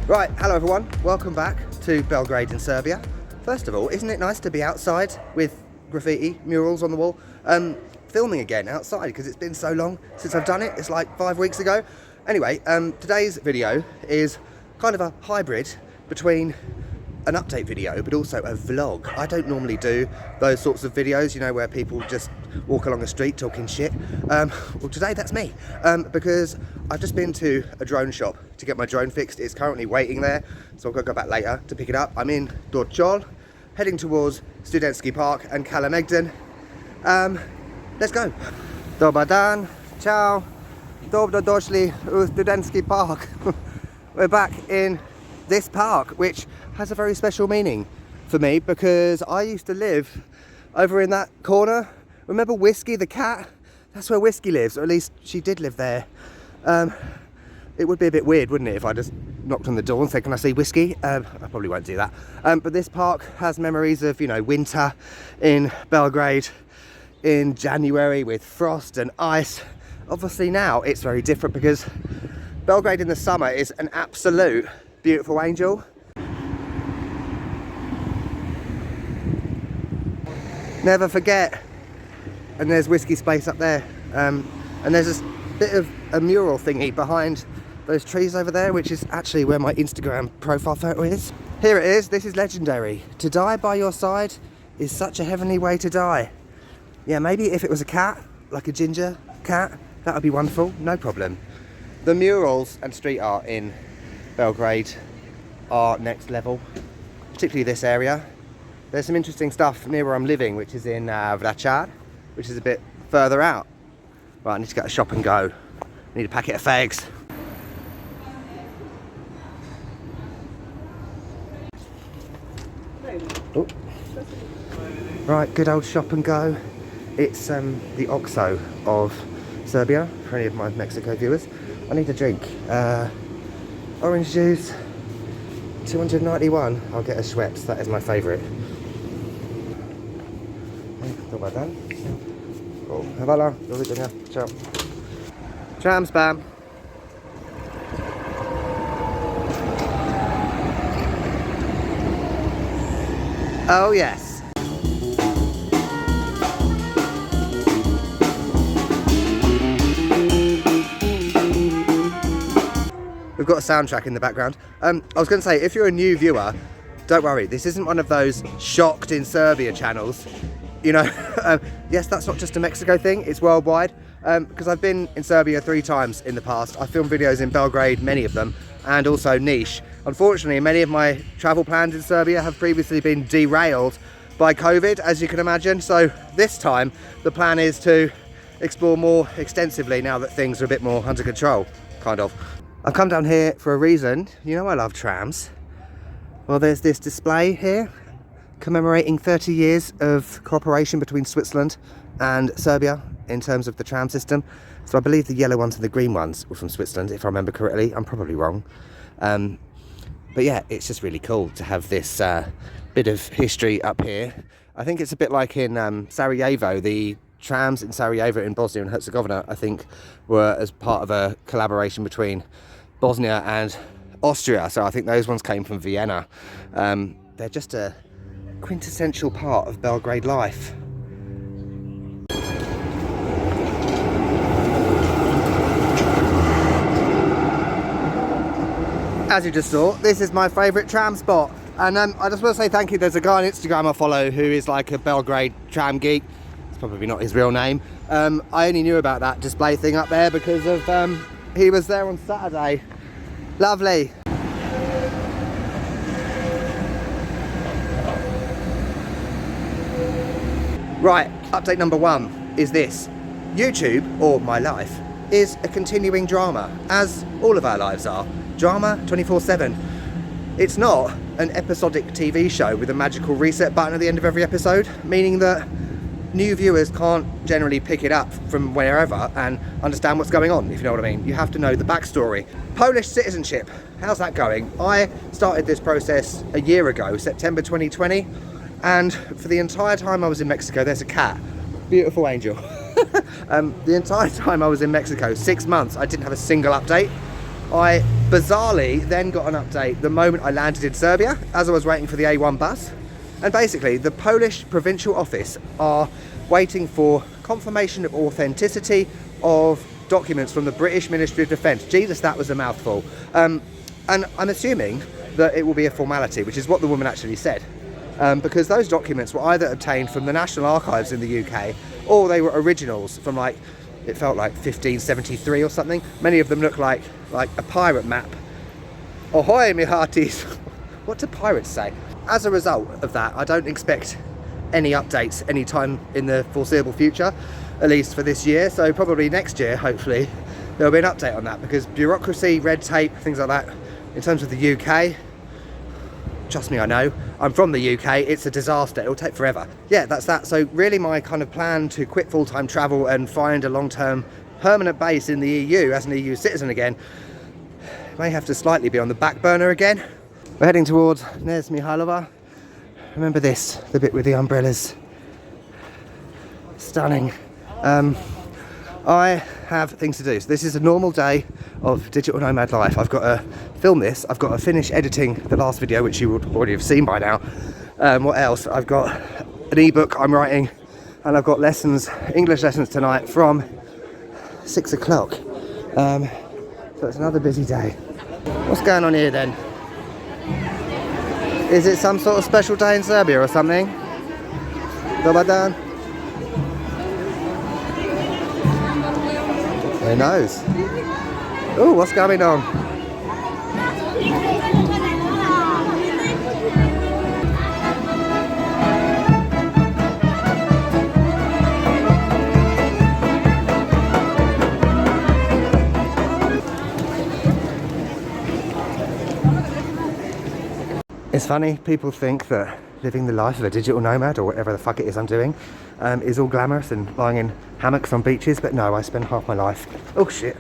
Right, hello everyone, welcome back to Belgrade in Serbia. First of all, isn't it nice to be outside with graffiti murals on the wall? Filming again outside because it's been so long since I've done it. It's like 5 weeks ago. Anyway, today's video is kind of a hybrid between an update video but also a vlog. I don't normally do those sorts of videos, you know, where people just walk along the street talking shit. Well, today that's me, because I've just been to a drone shop to get my drone fixed. It's currently waiting there, so I've got to go back later to pick it up. I'm in Dorchol, heading towards Studentsky Park and Kalemegdan. Let's go. Dobar dan, ciao, dobro došli u Studentsky Park. We're back in this park, which has a very special meaning for me because I used to live over in that corner. Remember Whiskey the cat? That's where Whiskey lives, or at least she did live there. It would be a bit weird, wouldn't it, if I just knocked on the door and said, can I see Whiskey? I probably won't do that. But this park has memories of, you know, winter in Belgrade in January with frost and ice. Obviously now it's very different because Belgrade in the summer is an absolute beautiful angel. Never forget. And there's Whiskey Space up there. And there's this bit of a mural thingy behind those trees over there, which is actually where my Instagram profile photo is. Here it is. This is legendary. To die by your side is such a heavenly way to die. Yeah, maybe if it was a cat, like a ginger cat, that would be wonderful. No problem. The murals and street art in Belgrade are next level, particularly this area. There's some interesting stuff near where I'm living, which is in Vračar, which is a bit further out. Right, I need to get a shop and go. I need a packet of fags. Oh. Right, good old shop and go. It's the OXXO of Serbia, for any of my Mexico viewers. I need a drink. Orange juice, 291. I'll get a Schweppes, that is my favourite. Dobar dan. Oh, hvala, do widzenia, ciao. Tram spam. Oh yes. We've got a soundtrack in the background. I was going to say, if you're a new viewer, don't worry, this isn't one of those shocked in Serbia channels. You know, yes, that's not just a Mexico thing, it's worldwide. Because I've been in Serbia 3 times in the past. I filmed videos in Belgrade, many of them, and also Niš. Unfortunately, many of my travel plans in Serbia have previously been derailed by COVID, as you can imagine. So this time, the plan is to explore more extensively now that things are a bit more under control, kind of. I've come down here for a reason. You know I love trams. Well, there's this display here commemorating 30 years of cooperation between Switzerland and Serbia in terms of the tram system. So I believe the yellow ones and the green ones were from Switzerland, if I remember correctly. I'm probably wrong. But yeah, it's just really cool to have this bit of history up here. I think it's a bit like in Sarajevo. The trams in Sarajevo in Bosnia and Herzegovina, I think, were as part of a collaboration between Bosnia and Austria. So I think those ones came from Vienna. They're just a quintessential part of Belgrade life. As you just saw, this is my favourite tram spot. And I just want to say thank you. There's a guy on Instagram I follow who is like a Belgrade tram geek. It's probably not his real name. I only knew about that display thing up there because of he was there on Saturday. Lovely. Right, update number 1 is this. YouTube, or my life, is a continuing drama, as all of our lives are. Drama 24/7. It's not an episodic TV show with a magical reset button at the end of every episode, meaning that new viewers can't generally pick it up from wherever and understand what's going on, if you know what I mean. You have to know the backstory. Polish citizenship, how's that going? I started this process a year ago, September 2020, and for the entire time I was in Mexico, there's a cat, beautiful angel. The entire time I was in Mexico, 6 months, I didn't have a single update. I bizarrely then got an update the moment I landed in Serbia as I was waiting for the A1 bus. And basically the Polish provincial office are waiting for confirmation of authenticity of documents from the British Ministry of Defence. Jesus, that was a mouthful. And I'm assuming that it will be a formality, which is what the woman actually said. Because those documents were either obtained from the National Archives in the UK, or they were originals from, like, it felt like 1573 or something. Many of them look like a pirate map. Ahoy, me hearties! What do pirates say? As a result of that, I don't expect any updates anytime in the foreseeable future, at least for this year. So probably next year, hopefully, there'll be an update on that, because bureaucracy, red tape, things like that, in terms of the UK, trust me, I know, I'm from the UK, it's a disaster, it'll take forever. Yeah, that's that. So really my kind of plan to quit full-time travel and find a long-term permanent base in the EU as an EU citizen again may have to slightly be on the back burner again. We're heading towards Knez Mihalova. Remember this, the bit with the umbrellas. Stunning. I have things to do. So this is a normal day of digital nomad life. I've got to film this. I've got to finish editing the last video, which you would already have seen by now. What else? I've got an ebook I'm writing, and I've got lessons, English lessons tonight from 6 o'clock. So it's another busy day. What's going on here then? Is it some sort of special day in Serbia or something? Dobar dan. Who knows? Oh, what's going on? It's funny, people think that living the life of a digital nomad, or whatever the fuck it is I'm doing, is all glamorous and lying in hammocks on beaches, but no, I spend half my life, oh shit,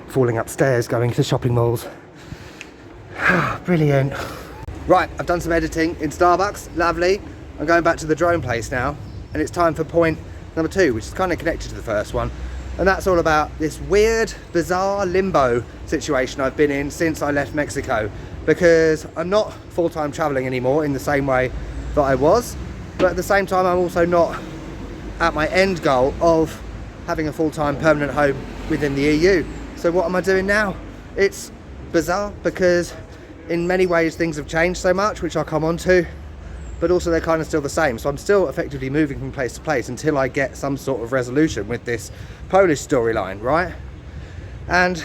falling upstairs, going to shopping malls. Brilliant. Right, I've done some editing in Starbucks, lovely. I'm going back to the drone place now, and it's time for point number 2, which is kind of connected to the first one. And that's all about this weird, bizarre limbo situation I've been in since I left Mexico. Because I'm not full-time traveling anymore in the same way that I was, but at the same time I'm also not at my end goal of having a full-time permanent home within the EU. So what am I doing now? It's bizarre because in many ways things have changed so much, which I'll come on to, but also they're kind of still the same. So I'm still effectively moving from place to place until I get some sort of resolution with this Polish storyline, right? And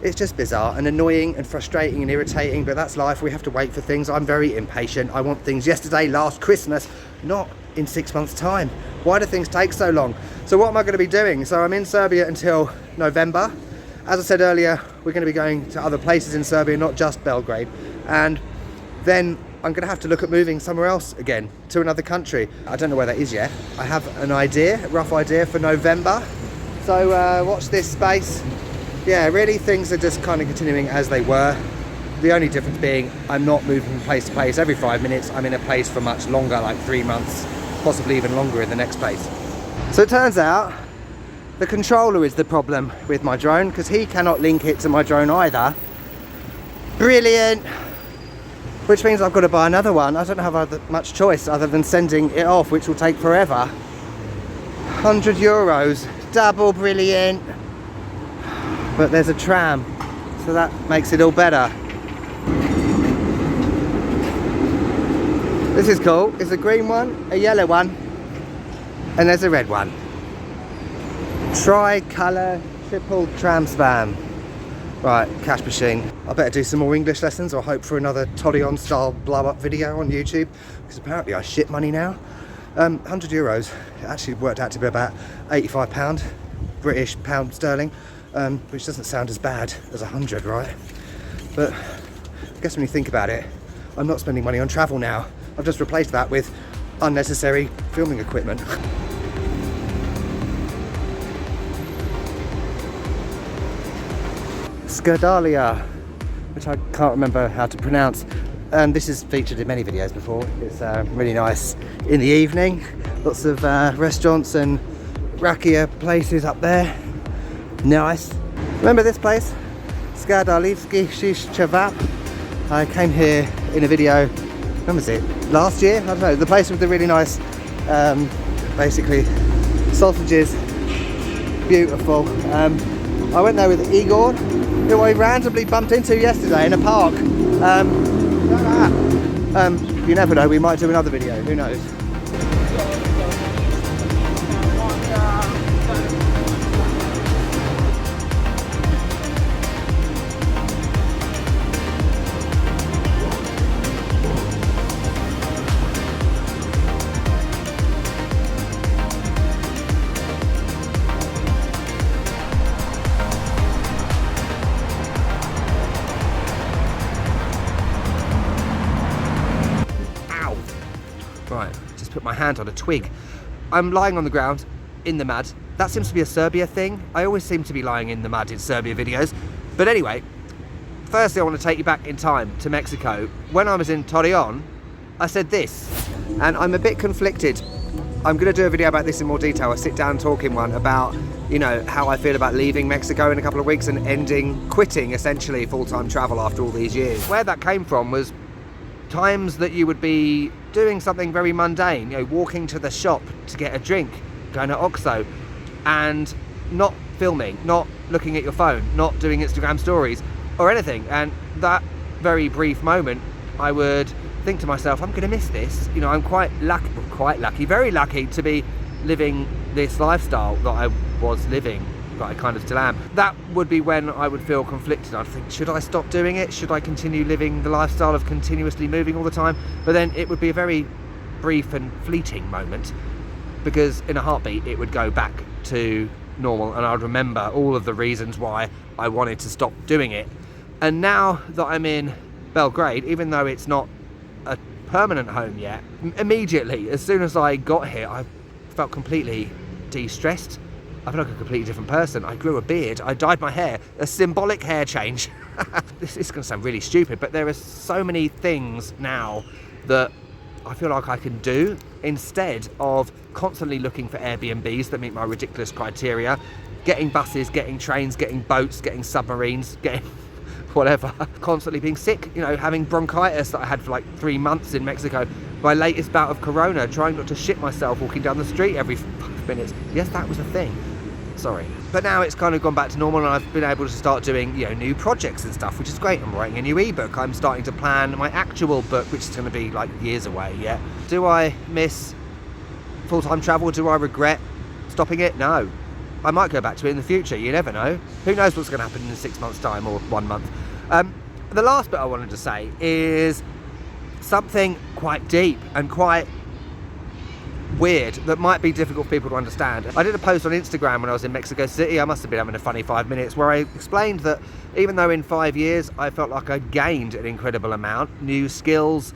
it's just bizarre and annoying and frustrating and irritating, but that's life. We have to wait for things. I'm very impatient. I want things yesterday, last Christmas, not in 6 months' time. Why do things take so long? So what am I going to be doing? So I'm in Serbia until November. As I said earlier, we're going to be going to other places in Serbia, not just Belgrade. And then I'm going to have to look at moving somewhere else again, to another country. I don't know where that is yet. I have an idea, a rough idea for November. So watch this space. Yeah, really things are just kind of continuing as they were. The only difference being I'm not moving from place to place every 5 minutes. I'm in a place for much longer, like 3 months, possibly even longer in the next place. So it turns out the controller is the problem with my drone, because he cannot link it to my drone either. Brilliant! Which means I've got to buy another one. I don't have much choice other than sending it off, which will take forever. €100, double brilliant. But there's a tram, so that makes it all better. This is cool. There's a green one, a yellow one, and there's a red one. Tri-colour triple tram spam. Right, cash machine. I better do some more English lessons or hope for another Toddion style blow up video on YouTube, because apparently I shit money now. €100, it actually worked out to be about £85, British pound sterling. Which doesn't sound as bad as 100, right? But I guess when you think about it, I'm not spending money on travel now. I've just replaced that with unnecessary filming equipment. Skardalia, which I can't remember how to pronounce. This is featured in many videos before. It's really nice in the evening. Lots of restaurants and rakia places up there. Nice. Remember this place? Skadalivski Shish Chavap. I came here in a video, when was it? Last year? I don't know. The place with the really nice, basically, sausages. Beautiful. I went there with Igor, who I randomly bumped into yesterday in a park. You never know, we might do another video, who knows. Right, just put my hand on a twig. I'm lying on the ground in the mud. That seems to be a Serbia thing. I always seem to be lying in the mud in Serbia videos. But anyway, firstly I want to take you back in time to Mexico. When I was in Torreon, I said this, and I'm a bit conflicted. I'm going to do a video about this in more detail, a sit down talking one about, you know, how I feel about leaving Mexico in a couple of weeks and quitting essentially full-time travel after all these years. Where that came from was times that you would be doing something very mundane, you know, walking to the shop to get a drink, going to Oxo, and not filming, not looking at your phone, not doing Instagram stories or anything. And that very brief moment, I would think to myself, I'm going to miss this. You know, I'm very lucky to be living this lifestyle that I was living, that I kind of still am. That would be when I would feel conflicted. I'd think, should I stop doing it? Should I continue living the lifestyle of continuously moving all the time? But then it would be a very brief and fleeting moment, because in a heartbeat it would go back to normal and I'd remember all of the reasons why I wanted to stop doing it. And now that I'm in Belgrade, even though it's not a permanent home yet, immediately, as soon as I got here, I felt completely de-stressed. I feel like a completely different person. I grew a beard, I dyed my hair, a symbolic hair change. This is going to sound really stupid, but there are so many things now that I feel like I can do instead of constantly looking for Airbnbs that meet my ridiculous criteria, getting buses, getting trains, getting boats, getting submarines, getting whatever, constantly being sick, you know, having bronchitis that I had for like 3 months in Mexico, my latest bout of corona, trying not to shit myself walking down the street every 5 minutes. Yes, that was a thing. Sorry. But now it's kind of gone back to normal and I've been able to start doing, you know, new projects and stuff, which is great. I'm writing a new ebook. I'm starting to plan my actual book, which is going to be like years away yet. Do I miss full-time travel? Do I regret stopping it? No. I might go back to it in the future. You never know. Who knows what's going to happen in 6 months' time or 1 month. The last bit I wanted to say is something quite deep and quite weird that might be difficult for people to understand. I did a post on Instagram when I was in Mexico City. I must have been having a funny 5 minutes where I explained that even though in 5 years I felt like I gained an incredible amount, new skills,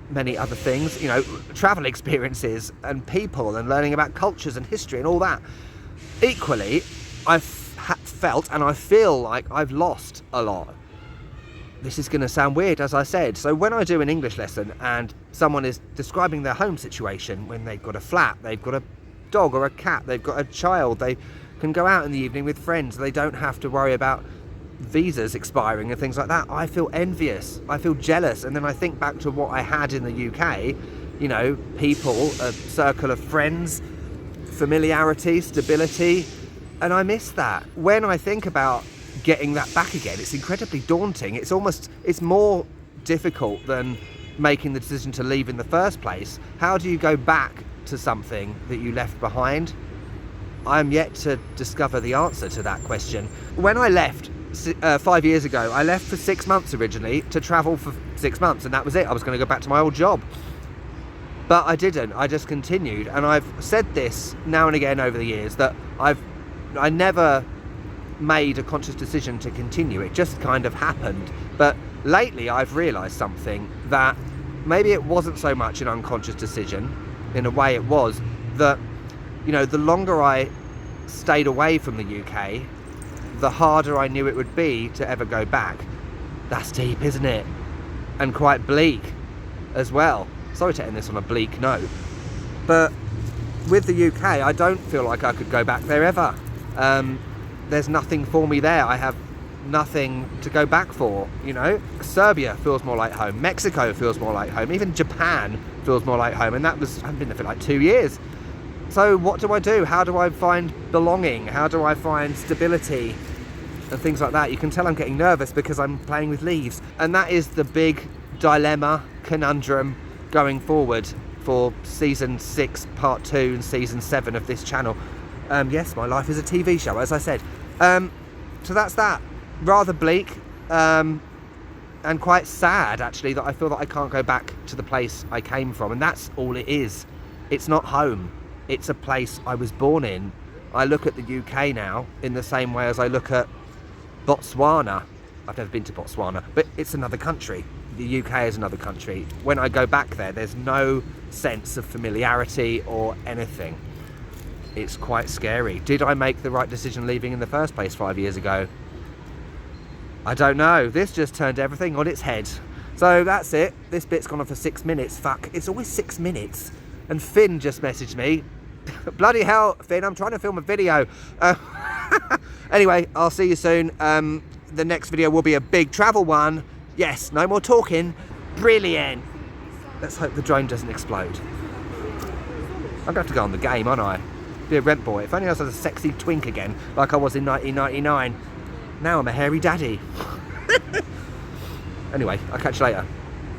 many other things, you know, travel experiences and people and learning about cultures and history and all that, equally I've felt and I feel like I've lost a lot. This is going to sound weird, as I said. So when I do an English lesson and someone is describing their home situation, when they've got a flat, they've got a dog or a cat, they've got a child, they can go out in the evening with friends, they don't have to worry about visas expiring and things like that, I feel envious, I feel jealous. And then I think back to what I had in the UK, you know, people, a circle of friends, familiarity, stability, and I miss that. When I think about getting that back again, it's incredibly daunting. It's more difficult than making the decision to leave in the first place. How do you go back to something that you left behind? I'm yet to discover the answer to that question. When I left 5 years ago, I left for 6 months originally to travel for 6 months, and that was it. I was going to go back to my old job, but I didn't. I just continued, and I've said this now and again over the years that I never made a conscious decision to continue. It just kind of happened. But lately I've realised something, that maybe it wasn't so much an unconscious decision. In a way it was, that, you know, the longer I stayed away from the UK, the harder I knew it would be to ever go back. That's deep, isn't it? And quite bleak as well. Sorry to end this on a bleak note, but with the UK I don't feel like I could go back there ever. There's nothing for me there. I have nothing to go back for, you know. Serbia feels more like home. Mexico feels more like home. Even Japan feels more like home. And I haven't been there for like 2 years. So what do I do? How do I find belonging? How do I find stability? And things like that. You can tell I'm getting nervous because I'm playing with leaves. And that is the big dilemma, conundrum going forward for season 6, part 2 and season 7 of this channel. Yes, my life is a TV show, as I said. So that's that. Rather bleak and quite sad, actually, that I feel that I can't go back to the place I came from. And that's all it is. It's not home. It's a place I was born in. I look at the UK now in the same way as I look at Botswana. I've never been to Botswana, but it's another country. The UK is another country. When I go back there, there's no sense of familiarity or anything. It's quite scary. Did I make the right decision leaving in the first place 5 years ago? I don't know. This just turned everything on its head. So that's it. This bit's gone on for 6 minutes. Fuck, it's always 6 minutes. And Finn just messaged me. Bloody hell, Finn, I'm trying to film a video. Anyway, I'll see you soon. The next video will be a big travel one. Yes, no more talking. Brilliant. Let's hope the drone doesn't explode. I'm going to have to go on the game, aren't I? Be a rent boy. If only I was a sexy twink again, like I was in 1999. Now I'm a hairy daddy. Anyway, I'll catch you later.